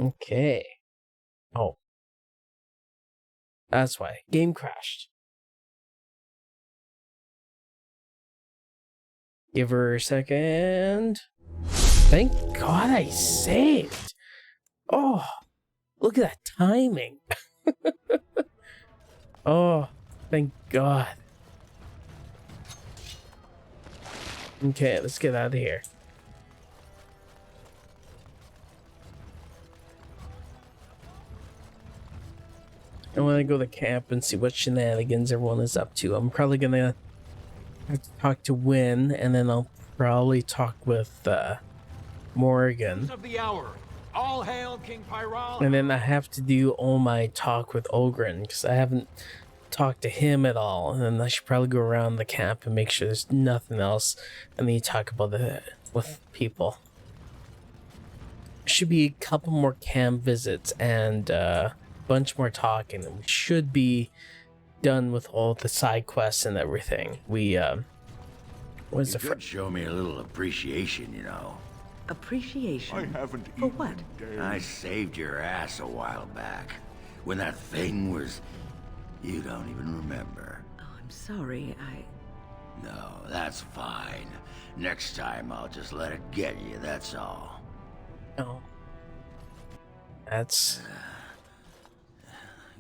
Okay. Oh. That's why. Game crashed. Give her a second. Thank God I saved. Oh, look at that timing. Oh, thank God. Okay, let's get out of here. I want to go to camp and see what shenanigans everyone is up to. I'm probably gonna have to talk to Wynn, and then I'll probably talk with Morgan. Of the hour. All hail King Pyral. And then I have to do all my talk with Ogren, because I haven't talked to him at all. And then I should probably go around the camp and make sure there's nothing else I need to talk about with people. Should be a couple more camp visits and bunch more talking, and we should be done with all the side quests and everything. We what's the could show me a little appreciation, you know. Appreciation? I haven't For eaten what? in days. I saved your ass a while back. When that thing was... You don't even remember. Oh, I'm sorry. No, that's fine. Next time I'll just let it get you, that's all. Oh, that's...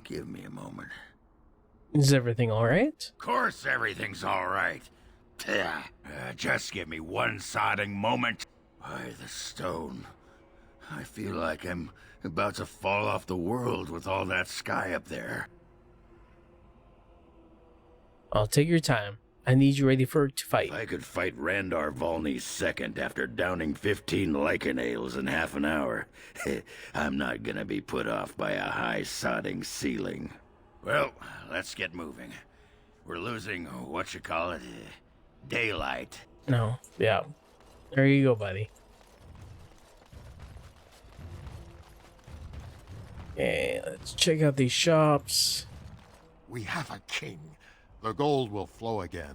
Give me a moment. Is everything all right? Of course everything's all right. Just give me one sodding moment. By the stone. I feel like I'm about to fall off the world with all that sky up there. I'll take your time. I need you ready to fight. If I could fight Randar Volney's second after downing 15 lichen ales in half an hour, I'm not gonna be put off by a high sodding ceiling. Well, let's get moving. We're losing, daylight. No, yeah. There you go, buddy. Okay, let's check out these shops. We have a king. The gold will flow again.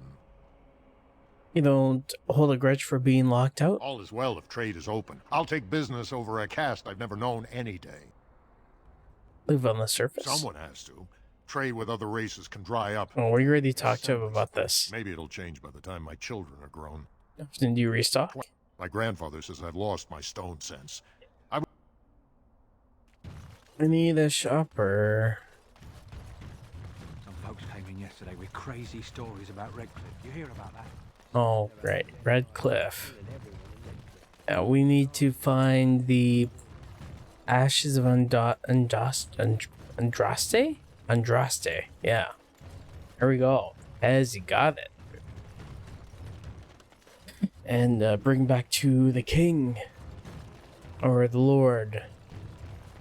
You don't hold a grudge for being locked out? All is well if trade is open. I'll take business over a caste I've never known any day. Live on the surface. Someone has to. Trade with other races can dry up. Oh, we already talked to him about this. Maybe it'll change by the time my children are grown. Often do you restock? My grandfather says I've lost my stone sense. I need a shopper. Some folks came in yesterday with crazy stories about Redcliffe. You hear about that? Oh, right. Redcliffe. Yeah, we need to find the ashes of Andraste? Andraste, yeah. There we go. As you got it. And bring back to the king. Or the lord.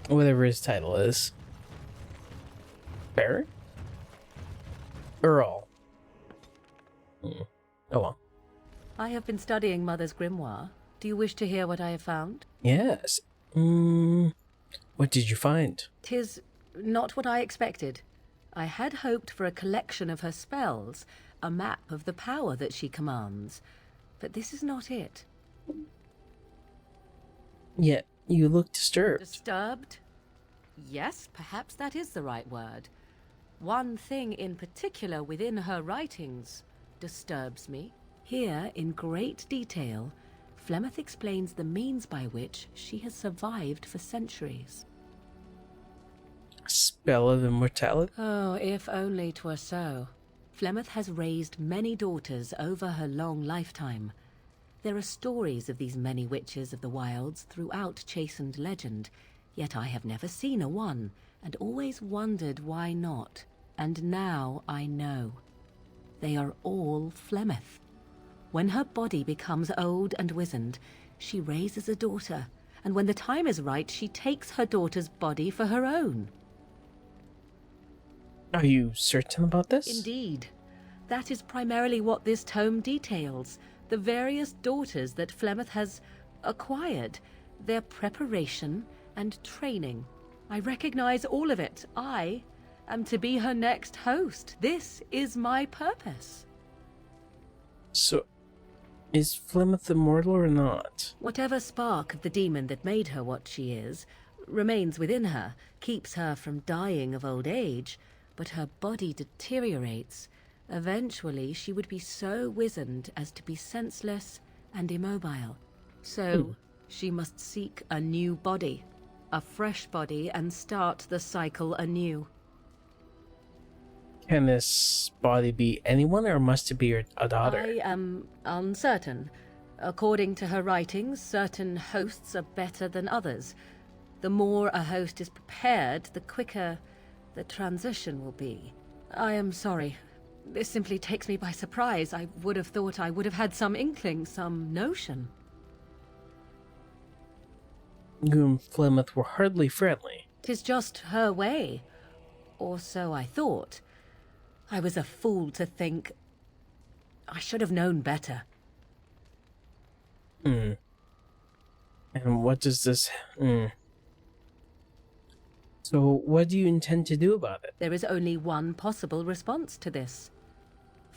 Whatever his title is. Baron? Earl. Oh well. I have been studying Mother's grimoire. Do you wish to hear what I have found? Yes. What did you find? 'Tis not what I expected. I had hoped for a collection of her spells, a map of the power that she commands. But this is not it. Yet you look disturbed. Disturbed? Yes, perhaps that is the right word. One thing in particular within her writings disturbs me. Here, in great detail, Plymouth explains the means by which she has survived for centuries. Spell of immortality? Oh, if only 'twere so. Plymouth has raised many daughters over her long lifetime. There are stories of these many witches of the wilds throughout chastened legend, yet I have never seen a one, and always wondered why not. And now I know. They are all Plymouth. When her body becomes old and wizened, she raises a daughter, and when the time is right, she takes her daughter's body for her own. Are you certain about this? Indeed. That is primarily what this tome details. The various daughters that Plymouth has acquired, their preparation and training. I recognize all of it. I am to be her next host. This is my purpose. So, is Plymouth immortal or not? Whatever spark of the demon that made her what she is, remains within her, keeps her from dying of old age, but her body deteriorates. Eventually, she would be so wizened as to be senseless and immobile. So, she must seek a new body, a fresh body, and start the cycle anew. Can this body be anyone, or must it be a daughter? I am uncertain. According to her writings, certain hosts are better than others. The more a host is prepared, the quicker the transition will be. I am sorry. This simply takes me by surprise. I would have thought I would have had some inkling, some notion. You and Plymouth were hardly friendly. 'Tis just her way. Or so I thought. I was a fool to think. I should have known better. And what does this... So, what do you intend to do about it? There is only one possible response to this.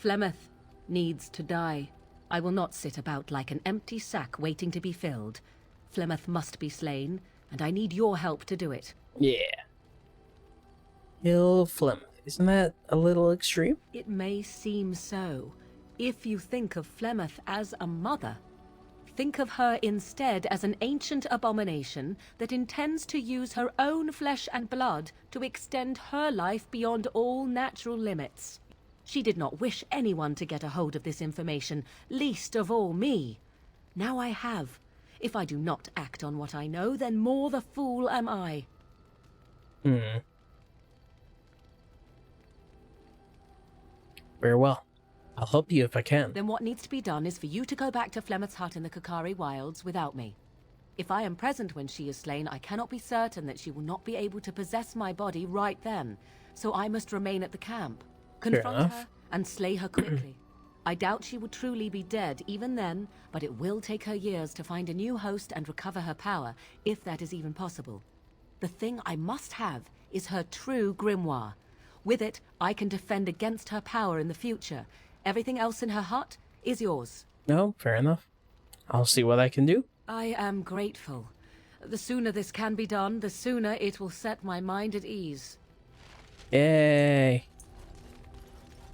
Plymouth needs to die. I will not sit about like an empty sack waiting to be filled. Plymouth must be slain, and I need your help to do it. Yeah. Kill Plymouth. Isn't that a little extreme? It may seem so. If you think of Plymouth as a mother, think of her instead as an ancient abomination that intends to use her own flesh and blood to extend her life beyond all natural limits. She did not wish anyone to get a hold of this information, least of all me. Now I have. If I do not act on what I know, then more the fool am I. Very well. I'll help you if I can. Then what needs to be done is for you to go back to Plymouth's hut in the Kakari Wilds without me. If I am present when she is slain, I cannot be certain that she will not be able to possess my body right then. So I must remain at the camp, confront her, and slay her quickly. I doubt she will truly be dead even then, but it will take her years to find a new host and recover her power, if that is even possible. The thing I must have is her true grimoire. With it, I can defend against her power in the future. Everything else in her hut is yours. No, fair enough. I'll see what I can do. I am grateful. The sooner this can be done, the sooner it will set my mind at ease. Yay.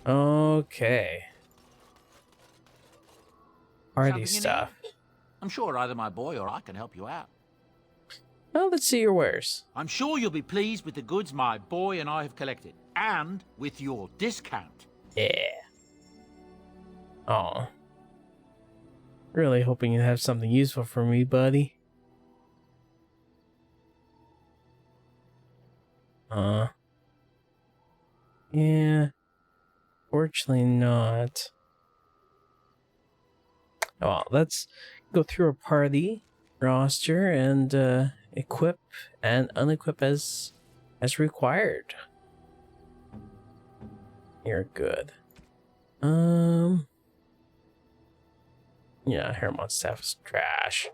Okay. Party Something you stuff. need? I'm sure either my boy or I can help you out. Well, let's see your wares. I'm sure you'll be pleased with the goods my boy and I have collected, and with your discount. Yeah. Aw. Really hoping you have something useful for me, buddy. Yeah. Fortunately not. Oh, let's go through a party roster and equip and unequip as required. You're good. Yeah, Hermon staff is trash.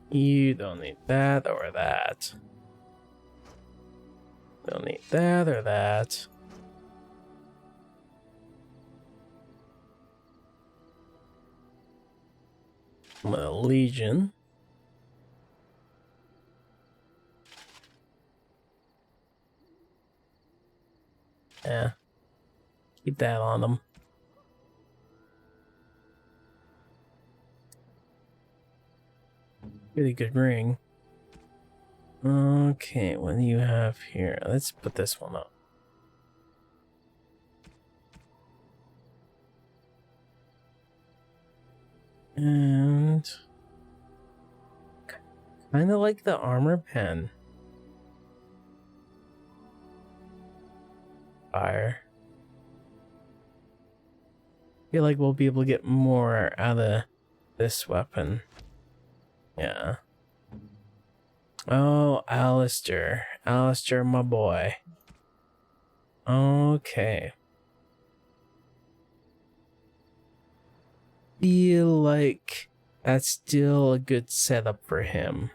You don't need that or that. Don't need that or that. I'm a Legion. Yeah. Keep that on them. Really good ring. Okay, what do you have here? Let's put this one up. And kind of like the armor pen. Fire. Feel like we'll be able to get more out of this weapon. Yeah. Oh, Alistair. Alistair, my boy. Okay. Feel like that's still a good setup for him.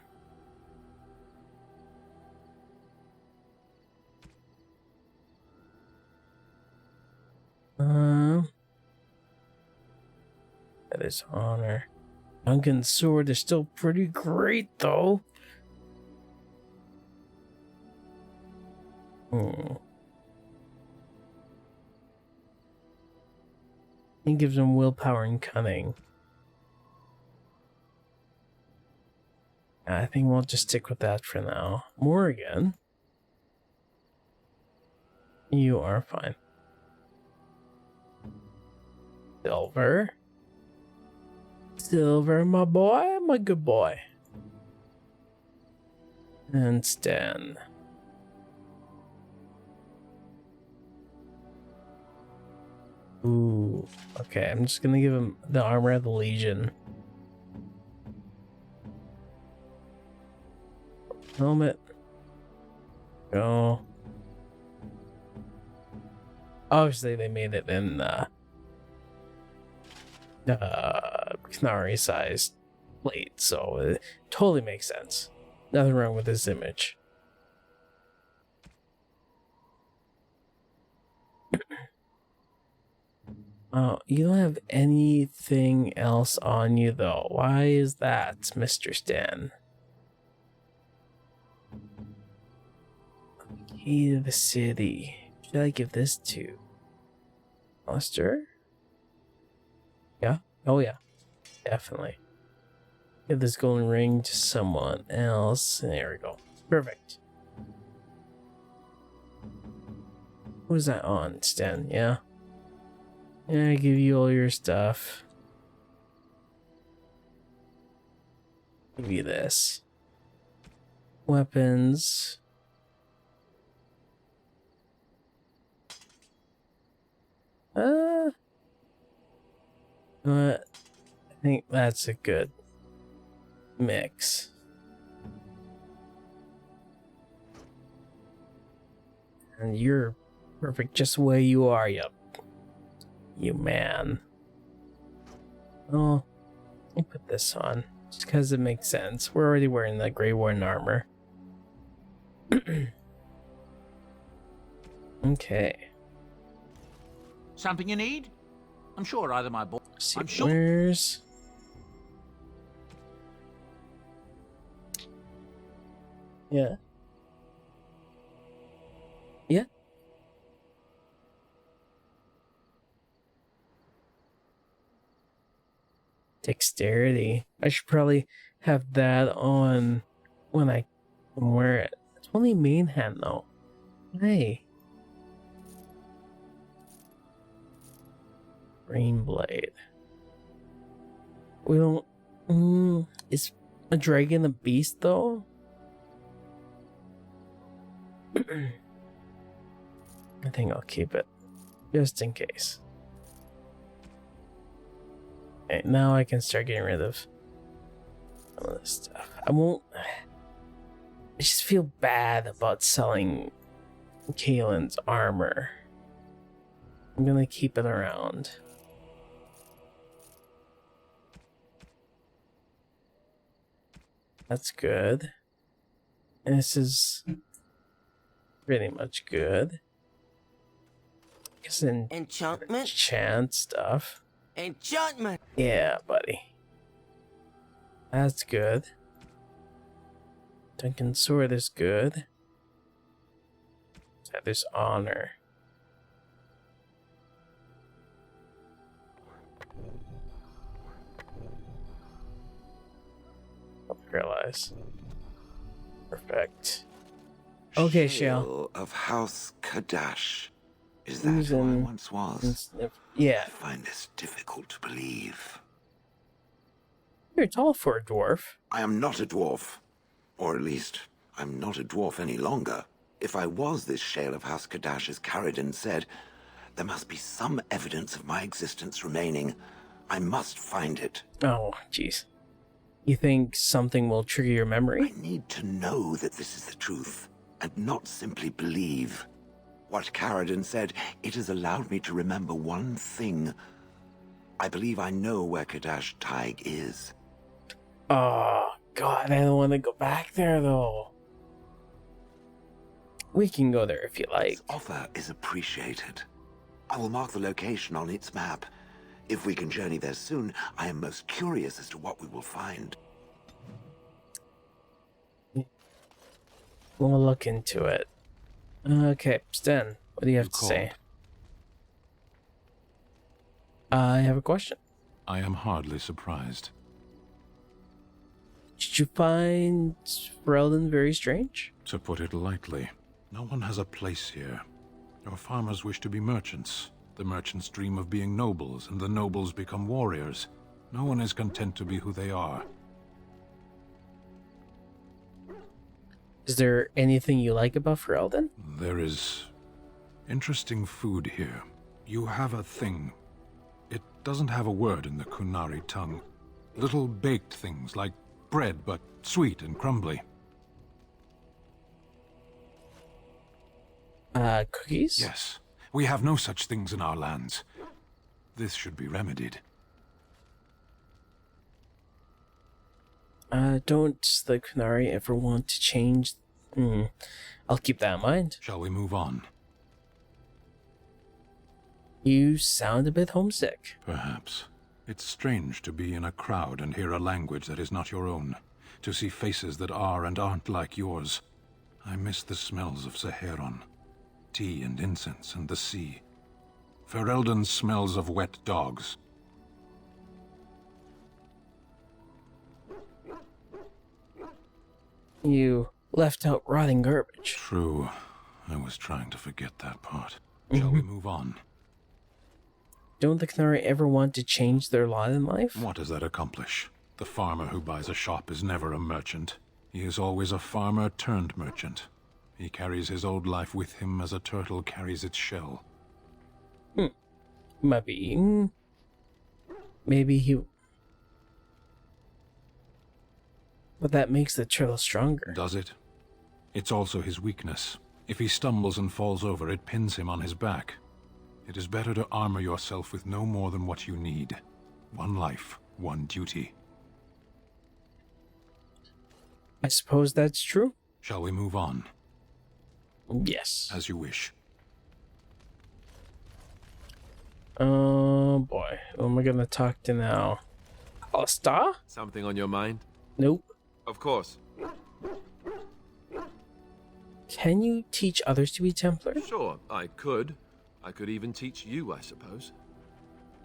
That is honor. Duncan's sword is still pretty great, though. He gives him willpower and cunning. I think we'll just stick with that for now. Morgan, you are fine. Silver. Silver, my boy, my good boy. And Stan. Ooh, okay, I'm just gonna give him the armor of the Legion. Helmet. Go. Obviously, they made it in Canary sized plate, so it totally makes sense. Nothing wrong with this image. Oh, you don't have anything else on you though. Why is that, Mr. Stan? Key to the city. Should I give this to Alistair? Yeah? Oh yeah. Definitely. Give this golden ring to someone else. There we go. Perfect. Who's that on, Stan? Yeah? Yeah, I give you all your stuff. Give you this. Weapons. I think that's a good mix. And you're perfect just the way you are, you man. Oh, I'll put this on just because it makes sense. We're already wearing the Grey Warden armor. Okay. Something you need? I'm sure either my boy. See, I'm sure. where's... Yeah. Yeah. Dexterity. I should probably have that on when I wear it. It's only main hand though. Hey. Green blade. We don't. Is a dragon a beast though? I think I'll keep it just in case. Okay, now I can start getting rid of some of this stuff. I won't. I just feel bad about selling Kaylin's armor. I'm gonna keep it around. That's good. And this is pretty much good. I guess Enchantment? enchant stuff. Enchantment! Yeah, buddy. That's good. Duncan's sword is good. There's honor. Paralyze. Perfect. Okay, Shale. Of House Kadash. Is that who I once was? Yeah. I find this difficult to believe. You're tall for a dwarf. I am not a dwarf. Or at least, I'm not a dwarf any longer. If I was this Shale of House Kadash, as Caridin said, there must be some evidence of my existence remaining. I must find it. Oh, jeez. You think something will trigger your memory? I need to know that this is the truth, and not simply believe. What Caridin said, it has allowed me to remember one thing. I believe I know where Kadash Taig is. Oh, God, I don't want to go back there, though. We can go there if you like. This offer is appreciated. I will mark the location on its map. If we can journey there soon, I am most curious as to what we will find. We'll look into it. Okay, Sten, what do you have to say? I have a question. I am hardly surprised. Did you find Ferelden very strange? To put it lightly, no one has a place here. Your farmers wish to be merchants. The merchants dream of being nobles, and the nobles become warriors. No one is content to be who they are. Is there anything you like about Ferelden? There is interesting food here. You have a thing. It doesn't have a word in the Kunari tongue. Little baked things like bread, but sweet and crumbly. Cookies? Yes. We have no such things in our lands. This should be remedied. Don't the Kunari ever want to change? I'll keep that in mind. Shall we move on? You sound a bit homesick. Perhaps. It's strange to be in a crowd and hear a language that is not your own. To see faces that are and aren't like yours. I miss the smells of Saharon. Tea and incense and the sea. Ferelden smells of wet dogs. You left out rotting garbage. True. I was trying to forget that part. Shall we move on? Don't the Kunari ever want to change their lot in life? What does that accomplish? The farmer who buys a shop is never a merchant. He is always a farmer turned merchant. He carries his old life with him as a turtle carries its shell. Might be eaten. Maybe he... But that makes the turtle stronger. Does it? It's also his weakness. If he stumbles and falls over, it pins him on his back. It is better to armor yourself with no more than what you need. One life, one duty. I suppose that's true. Shall we move on? Yes. As you wish. Oh boy. Who am I gonna talk to now? Alistair? Something on your mind? Nope. Of course. Can you teach others to be Templars? Sure, I could. I could even teach you, I suppose.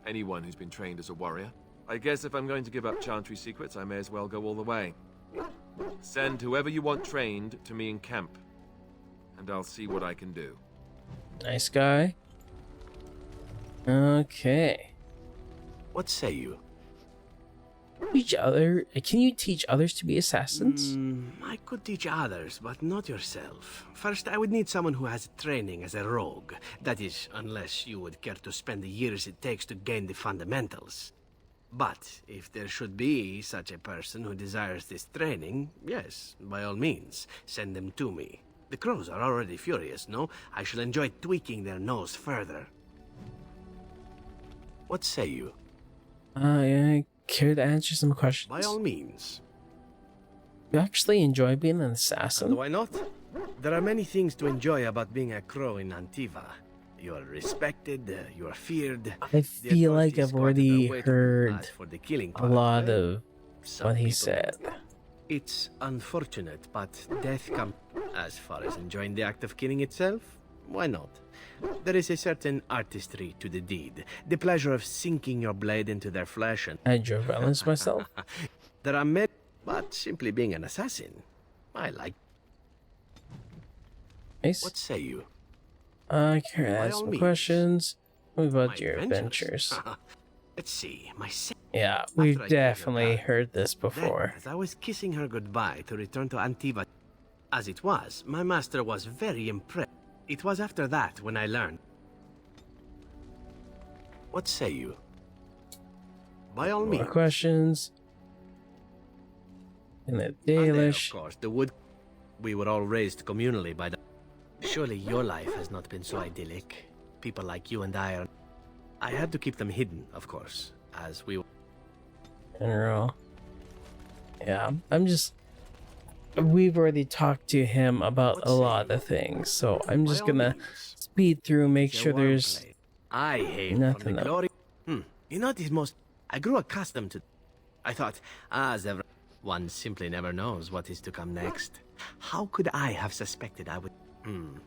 Anyone who's been trained as a warrior. I guess if I'm going to give up Chantry secrets, I may as well go all the way. Send whoever you want trained to me in camp, and I'll see what I can do. Nice guy. Okay. What say you? Can you teach others to be assassins? I could teach others, but not yourself. First, I would need someone who has training as a rogue. That is, unless you would care to spend the years it takes to gain the fundamentals. But if there should be such a person who desires this training, yes, by all means, send them to me. The crows are already furious, no? I shall enjoy tweaking their nose further. What say you? I care to answer some questions. By all means. You actually enjoy being an assassin? And why not? There are many things to enjoy about being a crow in Antiva. You are respected, you are feared. I feel like I've already heard a lot of what he said. It's unfortunate, but death comes. As far as enjoying the act of killing itself, why not? There is a certain artistry to the deed. The pleasure of sinking your blade into their flesh and... I enjoy violence myself. There are many, but simply being an assassin, I like. Nice. What say you? I care to ask some questions. What about My your adventures? Let's see, Yeah, we've definitely heard this Then, before. as I was kissing her goodbye to return to Antiva, as it was, my master was very impressed. It was after that when I learned. What say you? By all More means. questions. In the And then, Dalish. of course, the wood. We were all raised communally by the. Surely your life has not been so idyllic. People like you and I are. I had to keep them hidden, of course, as we. General. Yeah, I'm just. We've already talked to him about a lot of things, so I'm just gonna speed through, make sure there's I hail nothing from the else. glory. You know, this most... I grew accustomed to... I thought, as ever, one simply never knows what is to come next. How could I have suspected I would...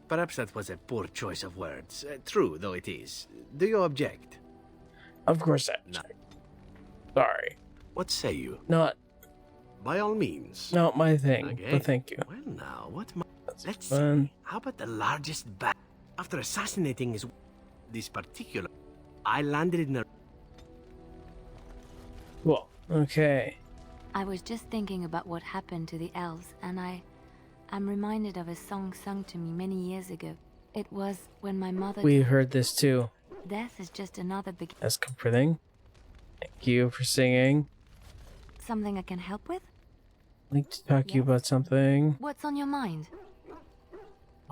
Perhaps that was a poor choice of words. True, though it is. Do you object? Of course I object. Sorry. What say you? Not By all means. not my thing, Again. but thank you. Well now, what Let's fun. see. How about the largest bat? After assassinating this particular... I landed in a... Cool. Okay. I was just thinking about what happened to the elves, and I'm reminded of a song sung to me many years ago. It was when my mother... We heard this too. Death is just another big... That's comforting. Thank you for singing. Something I can help with? I'd like to talk to you about something. What's on your mind?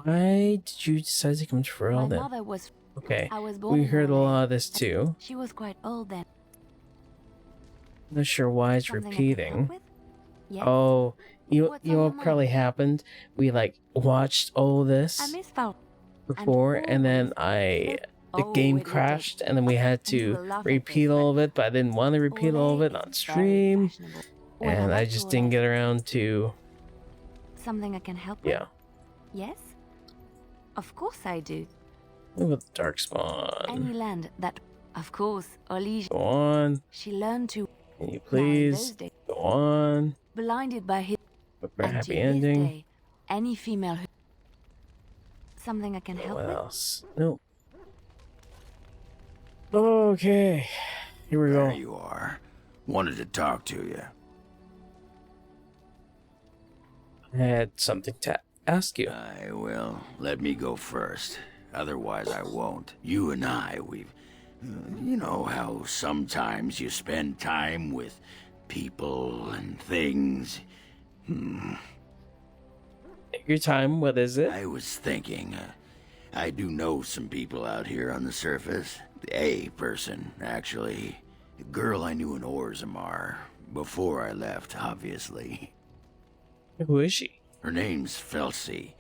Why did you decide to come to My Ferel then? mother was... Okay. I was born We in heard a Norway. lot of this too. She was quite old then. Not sure why it's Something I can repeating. help with? Yes. Oh, you What's know on your what probably mind? happened? We like watched all I this miss Val. before, and then the game it will crashed, and then we had And you to will laugh at repeat this, all of it, but I didn't want to repeat all of it on stream, When and I left just Olay, didn't get around to, Something I can help with? yeah. Yes? Of course I do. Look at the Darkspawn. Any land that... Of course, Olige... Go on. She learned to... Can you Now, in please those days, go on? blinded by his... Look for a and happy to this ending. day, any female who... Something I can help What with? else? Nope. Okay. Here we There go. you are. Wanted to talk to you. I had something to ask you. I will. Let me go first. Otherwise, I won't. You and I, we've... you know how sometimes you spend time with people and things. Take your time. What is it? I was thinking, I do know some people out here on the surface. A person, actually. A girl I knew in Orzammar. Before I left, obviously. Who is she? Her name's Felsi.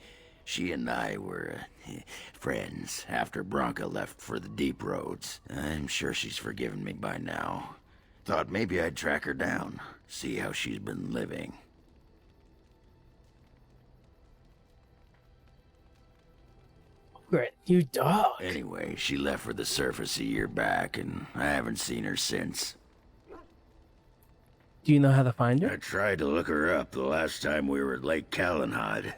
She and I were friends after Branka left for the deep roads. I'm sure she's forgiven me by now. Thought maybe I'd track her down, see how she's been living. Great. You dog. Anyway, she left for the surface a year back, and I haven't seen her since. Do you know how to find I her? tried to look her up the last time we were at Lake Calenhad.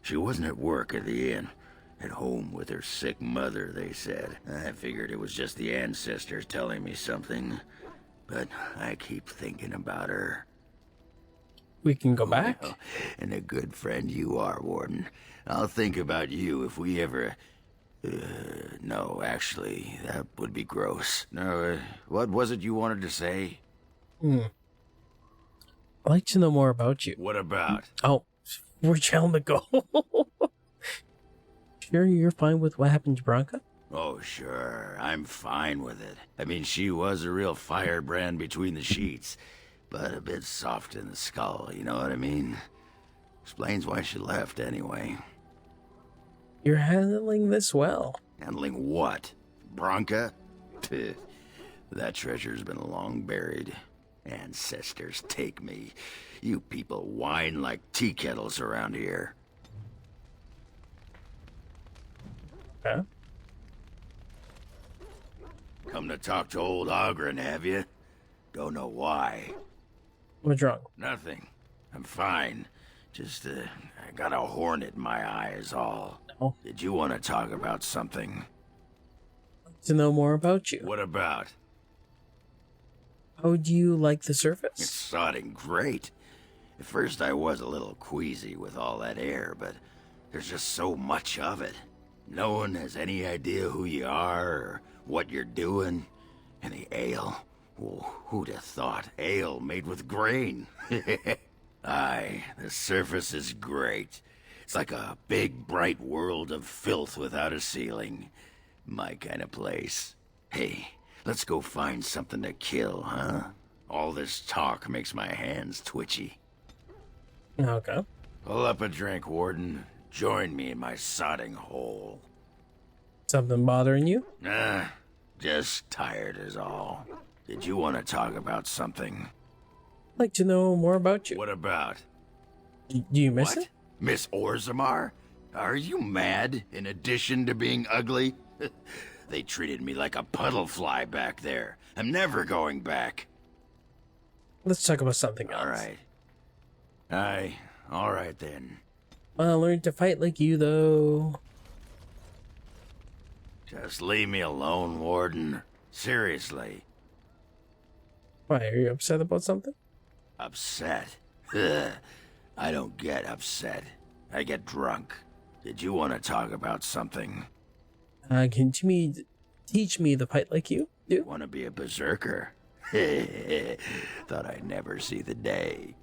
She wasn't at work at the inn. At home with her sick mother, they said. I figured it was just the ancestors telling me something. But I keep thinking about her. We can go back. Well, and a good friend you are, Warden. I'll think about you if we ever... no, actually, that would be gross. No, what was it you wanted to say? I'd like to know more about you. What about? Oh, we're trying to go. Sure you're fine with what happened to Branka? Oh, sure. I'm fine with it. I mean, she was a real firebrand between the sheets, but a bit soft in the skull, you know what I mean? Explains why she left, anyway. You're handling this well. Handling what? Branka? Pfft. That treasure's been long buried. Ancestors take me. You people whine like tea kettles around here. Huh? Come to talk to old Ogren, have you? Don't know why. What's wrong? Nothing. I'm fine. Just, I got a hornet in my eye is all. Oh. Did you want to talk about something? To know more about you. What about? How do you like the It's surface? sodding great. At first I was a little queasy with all that air, but there's just so much of it. No one has any idea who you are or what you're doing. And the ale. Oh, who'd have thought? Ale made with grain. Aye, the surface is great. It's like a big, bright world of filth without a ceiling. My kind of place. Hey, let's go find something to kill, huh? All this talk makes my hands twitchy. Okay. Pull up a drink, Warden. Join me in my sodding hole. Something bothering you? Nah, just tired is all. Did you want to talk about something? I'd like to know more about you. What about? Do you miss What? it? Miss Orzammar? Are you mad, in addition to being ugly? They treated me like a puddle fly back there. I'm never going back. Let's talk about something else. All right then. I learned to fight like you, though. Just leave me alone, Warden. Seriously. Why, are you upset about something? Upset? Ugh. I don't get upset. I get drunk. Did you want to talk about something? Can you teach me to fight like you do? Want to be a berserker? Thought I'd never see the day.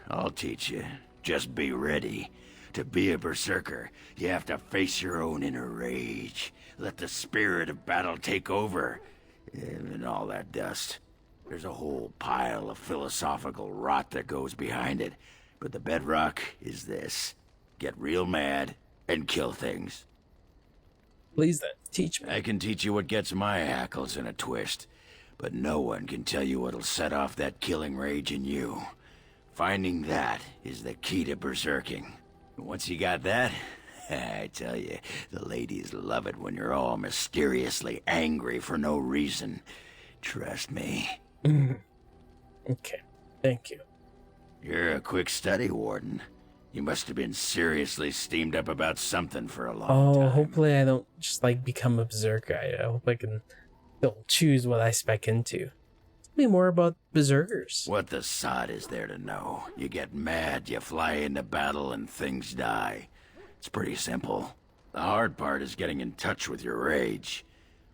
I'll teach you. Just be ready. To be a berserker, you have to face your own inner rage. Let the spirit of battle take over. And all that dust. There's a whole pile of philosophical rot that goes behind it. But the bedrock is this. Get real mad and kill things. Please then, teach me. I can teach you what gets my hackles in a twist. But no one can tell you what'll set off that killing rage in you. Finding that is the key to berserking. Once you got that, I tell you, the ladies love it when you're all mysteriously angry for no reason. Trust me. Okay, thank you. You're a quick study, Warden. You must have been seriously steamed up about something for a long time. Hopefully I don't just like become a berserker. I hope I can still choose what I spec into. Tell me more about berserkers. What the sod is there to know? You get mad, you fly into battle, and things die. It's pretty simple. The hard part is getting in touch with your rage.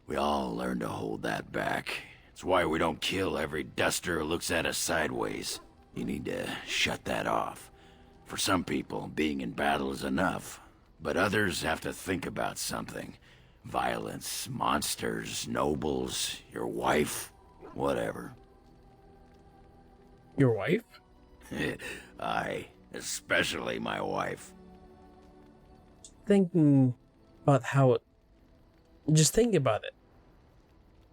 We all learn to hold that back. It's why we don't kill every duster who looks at us sideways. You need to shut that off. For some people, being in battle is enough. But others have to think about something. Violence, monsters, nobles, your wife, whatever. Your wife? Aye, especially my wife. Thinking about how it... Just think about it.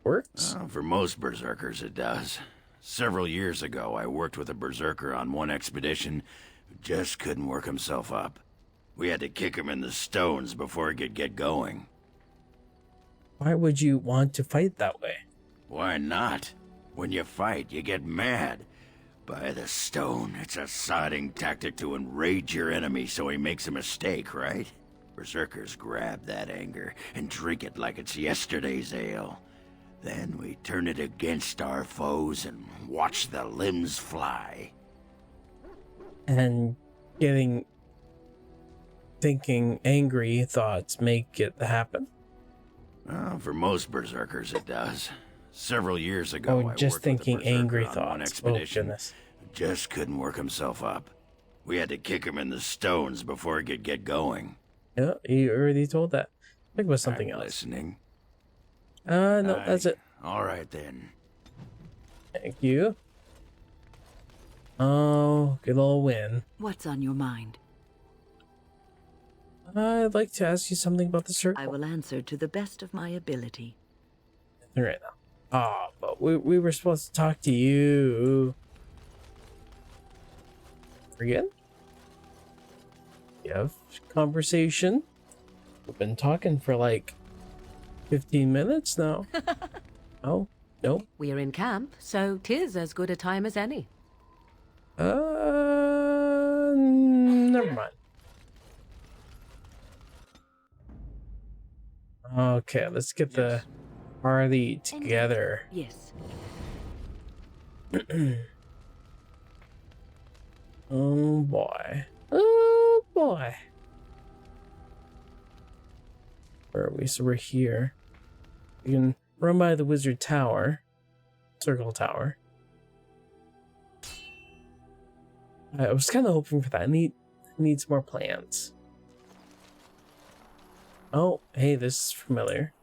Works? For most berserkers, it does. Several years ago, I worked with a berserker on one expedition who just couldn't work himself up. We had to kick him in the stones before he could get going. Why would you want to fight that way? Why not? When you fight, you get mad. By the stone, it's a sodding tactic to enrage your enemy so he makes a mistake, right? Berserkers grab that anger and drink it like it's yesterday's ale. Then we turn it against our foes and watch the limbs fly. And thinking angry thoughts make it happen? For most berserkers, it does. Several years ago, I just worked thinking with a berserker angry on thoughts. one expedition. Goodness. Just couldn't work himself up. We had to kick him in the stones before he could get going. Yeah, you already told that. Think about something else. Listening. No, that's it. All right then. Thank you. Oh, good old win. What's on your mind? I'd like to ask you something about the circle. I will answer to the best of my ability. Right now. Oh, but we were supposed to talk to you. Forget? You have conversation. We've been talking for like 15 minutes now. Oh, nope. We are in camp, so 'tis as good a time as any. Never mind. Okay, let's get the party together. Yes. Oh boy. Oh boy. Where are we? So we're here. We can run by the wizard tower. Circle tower. I was kind of hoping for that. I need some more plans. Oh, hey, this is familiar.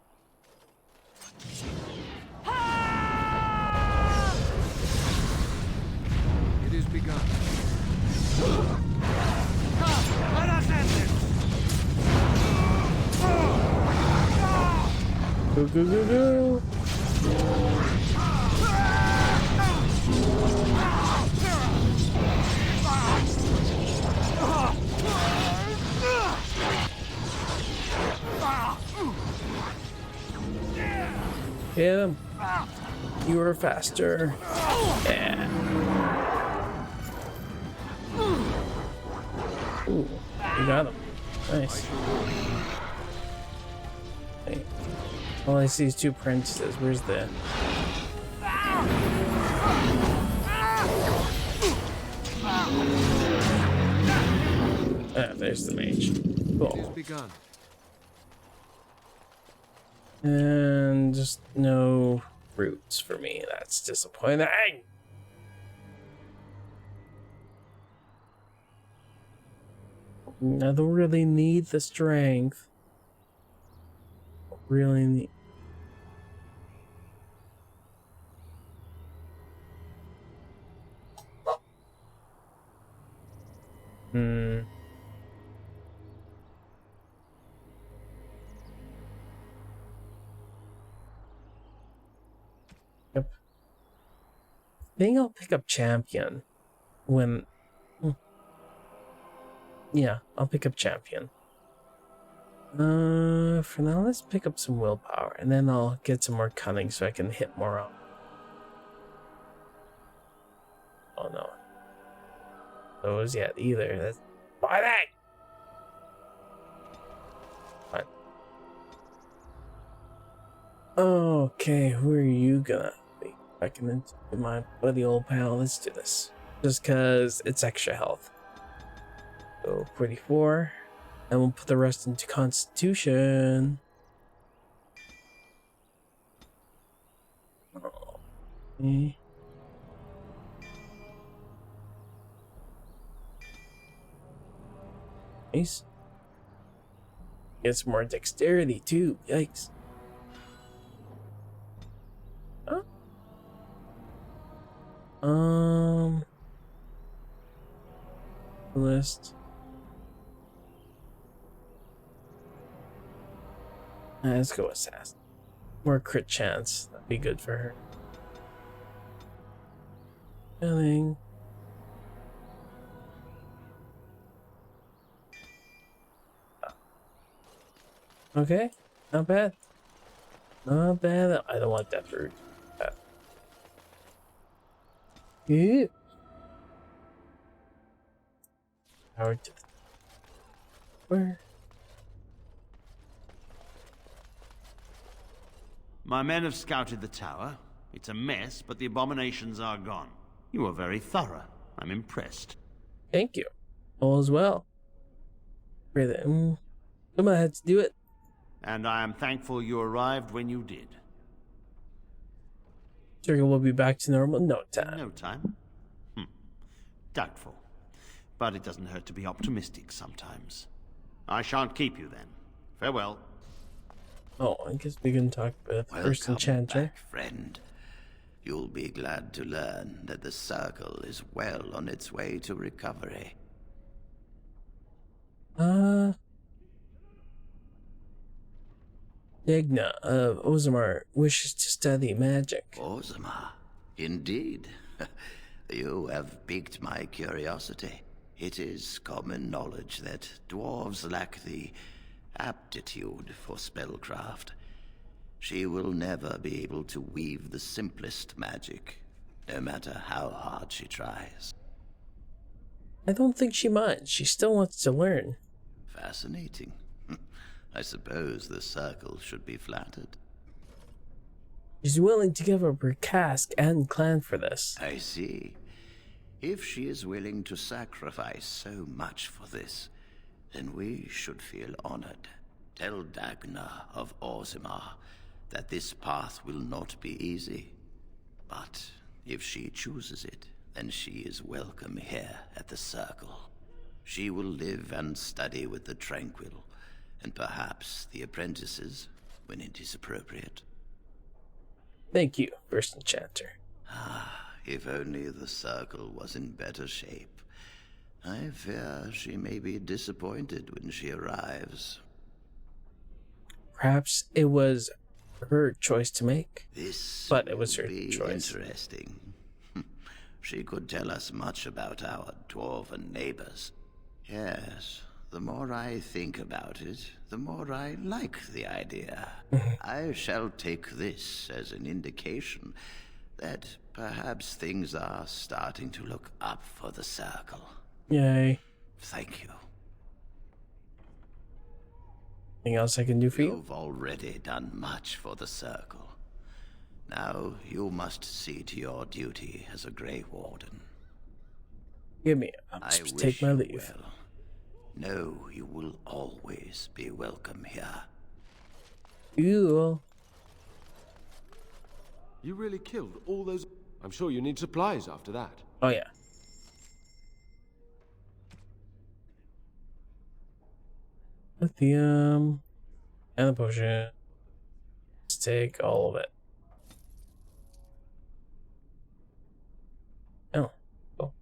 It is begun. Go, go, go, go. Hit him. You were faster. Yeah. Ooh, you got him. Nice. Hey. All I see is two apprentices. Where's the... Ah, there's the mage. Cool. And just no roots for me. That's disappointing. I don't really need the strength. Really need... Yep. I think I'll pick up champion when... Yeah, I'll pick up champion. For now, let's pick up some willpower, and then I'll get some more cunning so I can hit more up. Oh no. Those yet either. That's... Why that? Fine. Okay, who are you gonna be? I can into my buddy old pal. Let's do this. Just cause it's extra health. So 44. And we'll put the rest into Constitution. Okay. Nice. Get some more dexterity too. Yikes. Huh? List. Let's go assassin. More crit chance. That'd be good for her. Killing. Okay, not bad. Not bad. I don't want that bird. Yeah. Power to the... Where? My men have scouted the tower. It's a mess, but the abominations are gone. You were very thorough. I'm impressed. Thank you. All is well. Come on, let's do it. And I am thankful you arrived when you did. Sure, we'll be back to normal in no time. No time? Doubtful. But it doesn't hurt to be optimistic sometimes. I shan't keep you then. Farewell. Oh, I guess we can talk with first Enchanter. Back, friend. You'll be glad to learn that the Circle is well on its way to recovery. Digna of Ozamar wishes to study magic. Ozamar? Indeed. You have piqued my curiosity. It is common knowledge that dwarves lack the aptitude for spellcraft. She will never be able to weave the simplest magic, no matter how hard she tries. I don't think she minds. She still wants to learn. Fascinating. I suppose the Circle should be flattered. She's willing to give up her caste and clan for this. I see. If she is willing to sacrifice so much for this, then we should feel honored. Tell Dagna of Orzammar that this path will not be easy. But if she chooses it, then she is welcome here at the Circle. She will live and study with the Tranquil, and perhaps the apprentices, when it is appropriate. Thank you, First Enchanter. If only the Circle was in better shape. I fear she may be disappointed when she arrives. Perhaps it was her choice to make, but it was her choice. Interesting. She could tell us much about our dwarven neighbors. Yes, the more I think about it, the more I like the idea. I shall take this as an indication that perhaps things are starting to look up for the Circle. Yay. Thank you. Anything else I can do for you? You've already done much for the Circle. Now you must see to your duty as a Grey Warden. Give me. I'll just take my leave. Well. No, you will always be welcome here. Cool. You really killed all those... I'm sure you need supplies after that. Oh, yeah. Lithium. And the potion. Let's take all of it. Oh. Oh.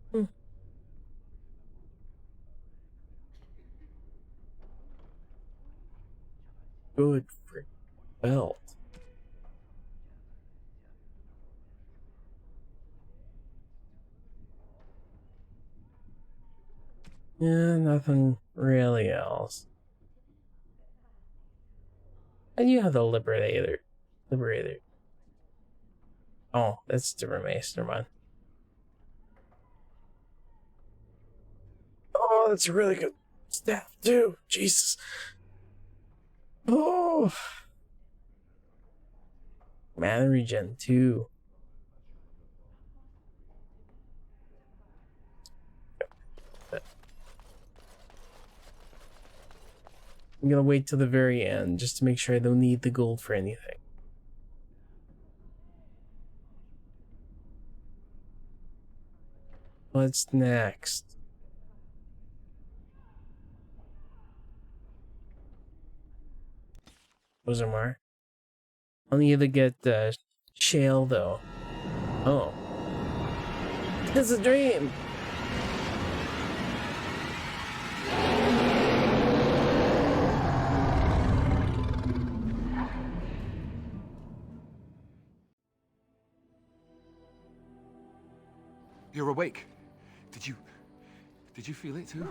Cool. Good for belt. Yeah, nothing really else. And you have the Liberator. Oh, that's different mace. Never mind. Oh, that's a really good staff too. Jesus. Oh. Mana regen too. I'm gonna wait till the very end just to make sure I don't need the gold for anything. What's next? Was there more? I'll either get shale though. Oh. It's a dream! You're awake. Did you feel it too?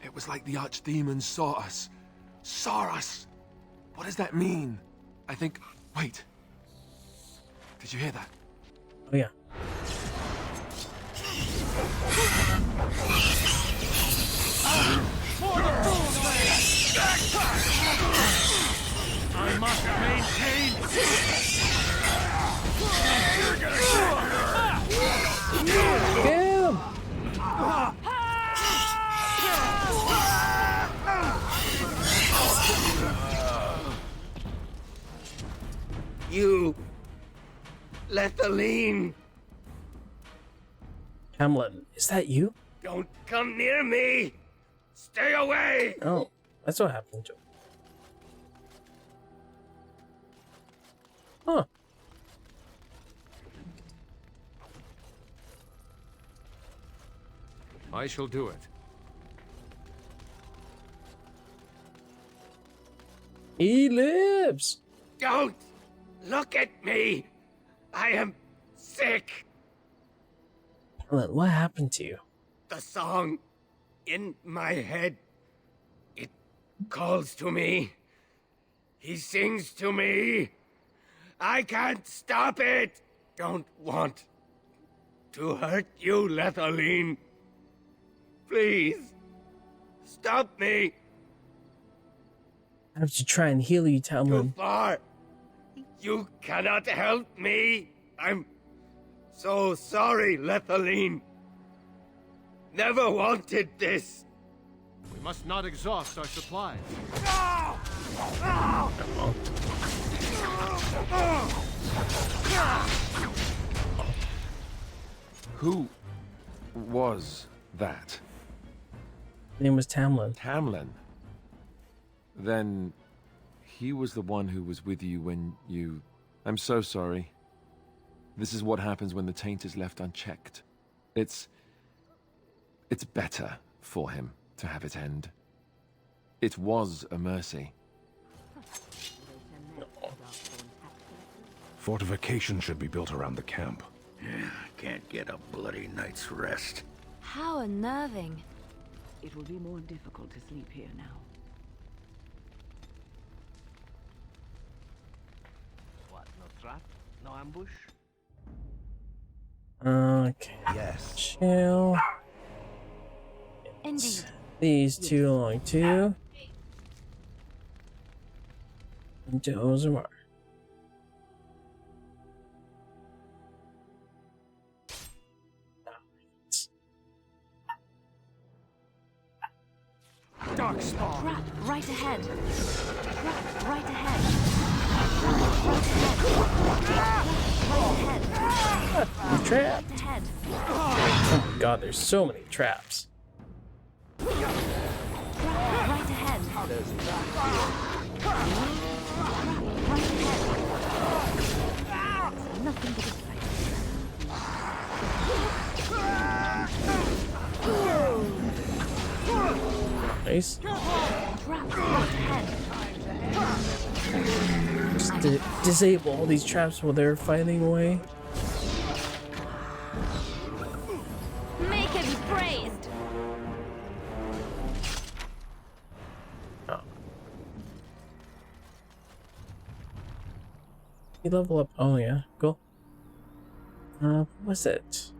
It was like the archdemons saw us. Saw us! What does that mean? I think... Wait. Did you hear that? Oh, yeah. I must maintain... Damn! You... Lethaline! Hamlin, is that you? Don't come near me! Stay away! Oh, that's what happened to him. Huh. I shall do it. He lives! Don't look at me! I am sick! Hamlin, what happened to you? The song in my head, it calls to me. He sings to me. I can't stop it! Don't want to hurt you, Lethaline. Please, stop me. I have to try and heal you, Too Hamlin. far. You cannot help me. I'm so sorry, Lethaline. Never wanted this. We must not exhaust our supplies. Who was that? His name was Tamlin. Tamlin? Then he was the one who was with you when you... I'm so sorry. This is what happens when the taint is left unchecked. It's better for him to have it end. It was a mercy. Fortification should be built around the camp. Can't get a bloody night's rest. How unnerving. It will be more difficult to sleep here now. What, no trap? No ambush? Okay. Yes. Chill. Indeed. These two along too. Into Ozamar. Darkspawn. Trap right ahead. Trap right ahead. Right ahead. Trap. Right ahead. Oh my god, there's so many traps. Right ahead. Right ahead. Nothing but a fight. Nice. Trap right ahead. Just disable all these traps while they're fighting away. Make him be praised. Oh. You level up. Oh yeah, cool. What was it?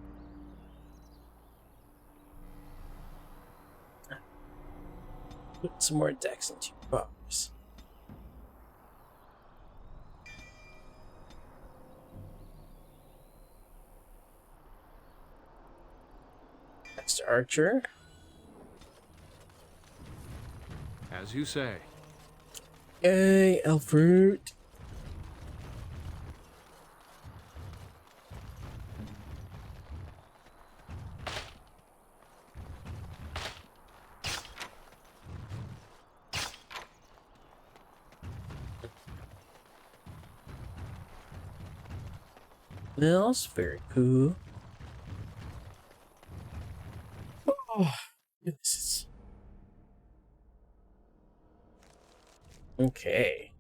Put some more decks into your box. Next archer. As you say. Yay, elf fruit. That's very cool. Oh, goodness. Okay.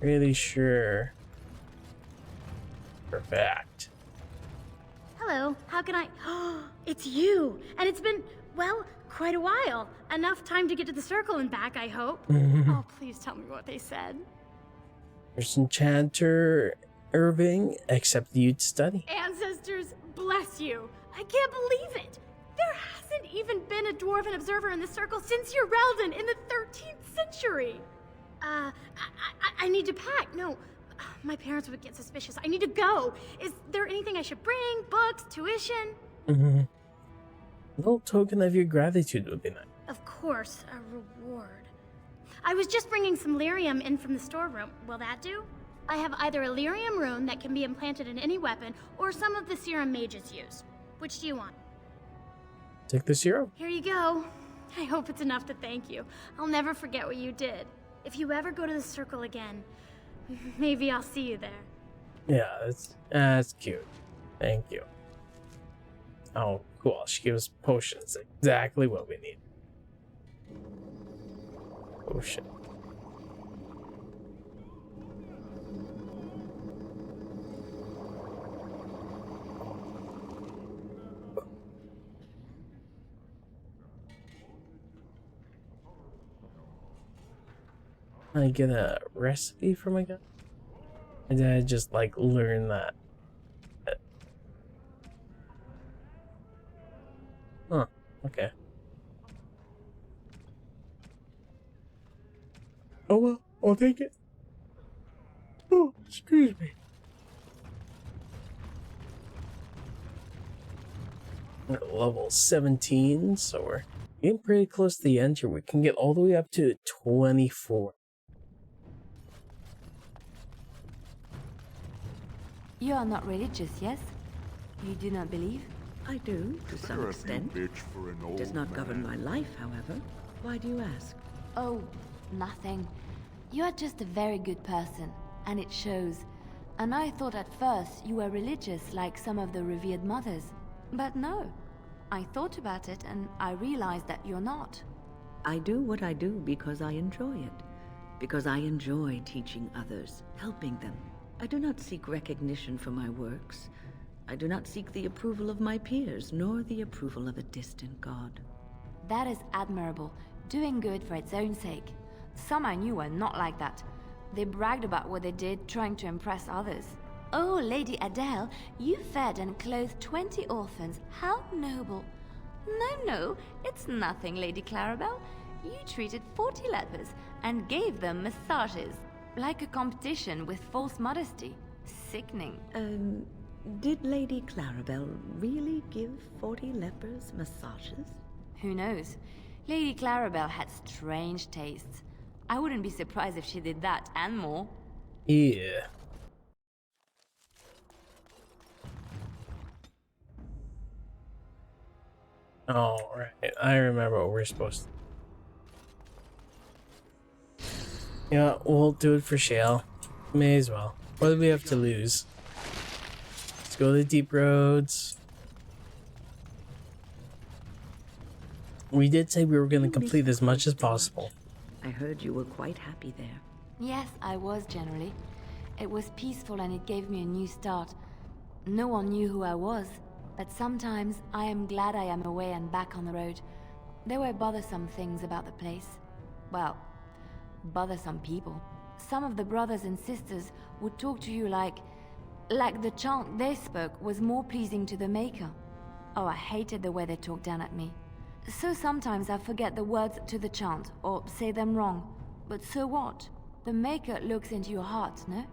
Really sure. Perfect. Hello, how can I... It's you! And it's been, well, quite a while. Enough time to get to the circle and back, I hope. Oh, please tell me what they said. There's Enchanter Irving, accept you to study. Ancestors, bless you. I can't believe it. There hasn't even been a dwarven observer in the circle since your Relden in the 13th century. I need to pack. No, my parents would get suspicious. I need to go. Is there anything I should bring? Books, tuition? A little token of your gratitude would be nice. Of course, a reward. I was just bringing some lyrium in from the storeroom. Will that do? I have either a lyrium rune that can be implanted in any weapon, or some of the serum mages use. Which do you want? Take the serum. Here you go. I hope it's enough to thank you. I'll never forget what you did. If you ever go to the circle again, maybe I'll see you there. Yeah, that's cute. Thank you. Oh, cool. She gives potions. Exactly what we need. Potion. I get a recipe for my gun? And then I just like learn that. Huh, okay. Oh well, I'll take it. Oh, excuse me. We're at level 17, so we're getting pretty close to the end here. We can get all the way up to 24. You are not religious, yes? You do not believe? I do, to some extent. It does not govern my life, however. Why do you ask? Oh, nothing. You are just a very good person, and it shows. And I thought at first you were religious like some of the revered mothers. But no, I thought about it and I realized that you're not. I do what I do because I enjoy it. Because I enjoy teaching others, helping them. I do not seek recognition for my works. I do not seek the approval of my peers, nor the approval of a distant god. That is admirable, doing good for its own sake. Some I knew were not like that. They bragged about what they did, trying to impress others. Oh, Lady Adele, you fed and clothed 20 orphans. How noble. No, it's nothing, Lady Clarabelle. You treated 40 lepers and gave them massages. Like a competition with false modesty. Sickening. Did Lady Clarabelle really give 40 lepers massages? Who knows? Lady Clarabelle had strange tastes. I wouldn't be surprised if she did that and more. Yeah. Alright, I remember what we're supposed to. Yeah, we'll do it for Shale. May as well. What do we have to lose? Let's go to the deep roads. We did say we were going to complete as much as possible. I heard you were quite happy there. Yes, I was generally. It was peaceful and it gave me a new start. No one knew who I was, but sometimes I am glad I am away and back on the road. There were bothersome things about the place. Well, bothersome people. Some of the brothers and sisters would talk to you like the chant they spoke was more pleasing to the Maker. Oh, I hated the way they talked down at me. So sometimes I forget the words to the chant, or say them wrong. But so what? The Maker looks into your heart, no?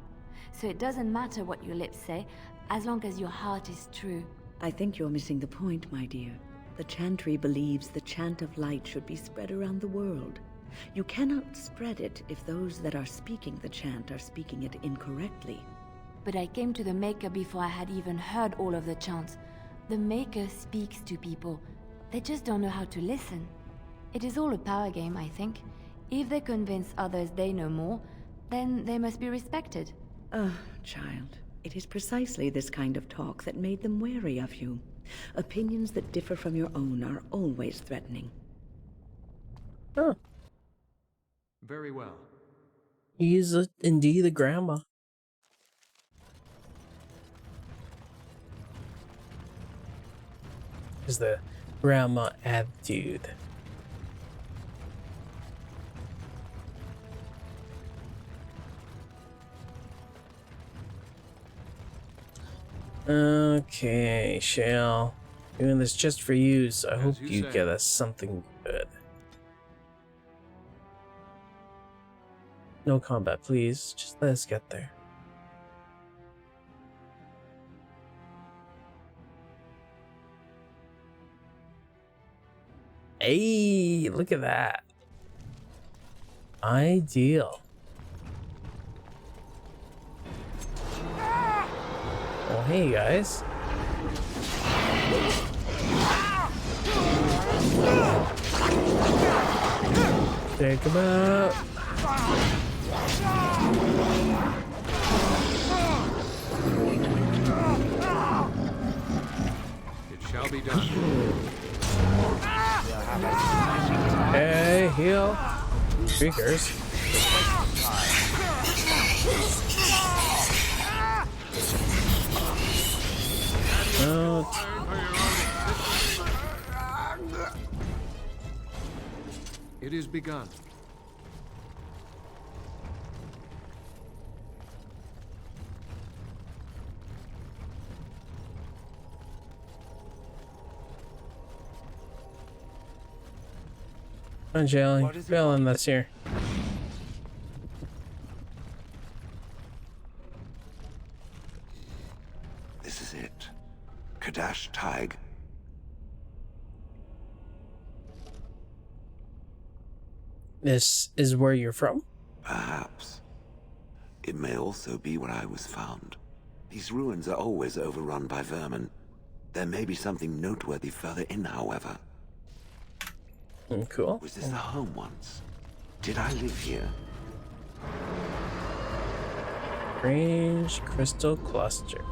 So it doesn't matter what your lips say, as long as your heart is true. I think you're missing the point, my dear. The Chantry believes the chant of light should be spread around the world. You cannot spread it if those that are speaking the chant are speaking it incorrectly. But I came to the Maker before I had even heard all of the chants. The Maker speaks to people. They just don't know how to listen. It is all a power game, I think. If they convince others they know more, then they must be respected. Child, it is precisely this kind of talk that made them wary of you. Opinions that differ from your own are always threatening. Huh. Very well. He is indeed a grandma. Is the grandma attitude. Okay, Shale. Doing this just for you, so I hope you get us something good. No combat, please. Just let us get there. Hey, look at that. Ideal. Well, hey guys. Take him out. It shall be done. Hey, heal. Shriekers. No. It is begun. I'm jailing. Villain that's here. This is it. Kadash Taig. This is where you're from? Perhaps. It may also be where I was found. These ruins are always overrun by vermin. There may be something noteworthy further in, however. Cool. Was this a home once? Did I live here? Strange crystal cluster.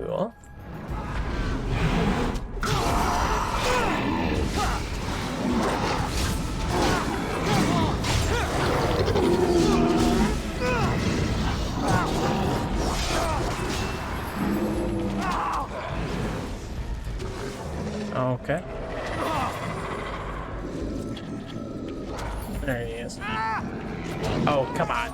Cool. Okay. There he is. Oh, come on.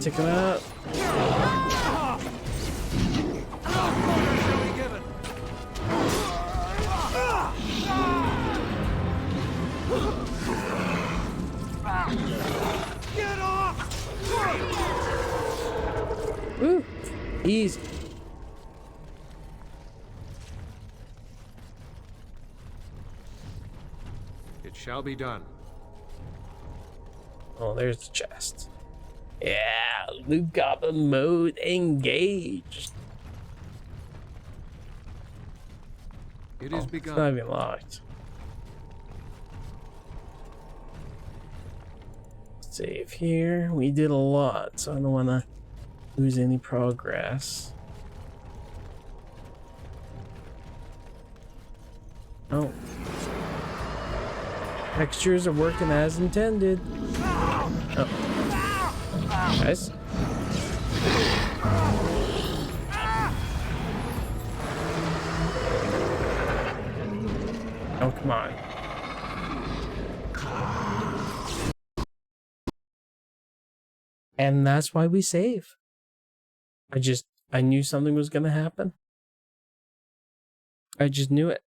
Take him out. Get off! Ooh, easy. It shall be done. Oh, there's the chest. Yeah, Loot Goblin mode engaged. It is It's begun. not even locked. Save here. We did a lot, so I don't want to lose any progress. Oh. Textures are working as intended. Oh. Guys. Oh, come on. And that's why we save. I knew something was gonna happen. I just knew it.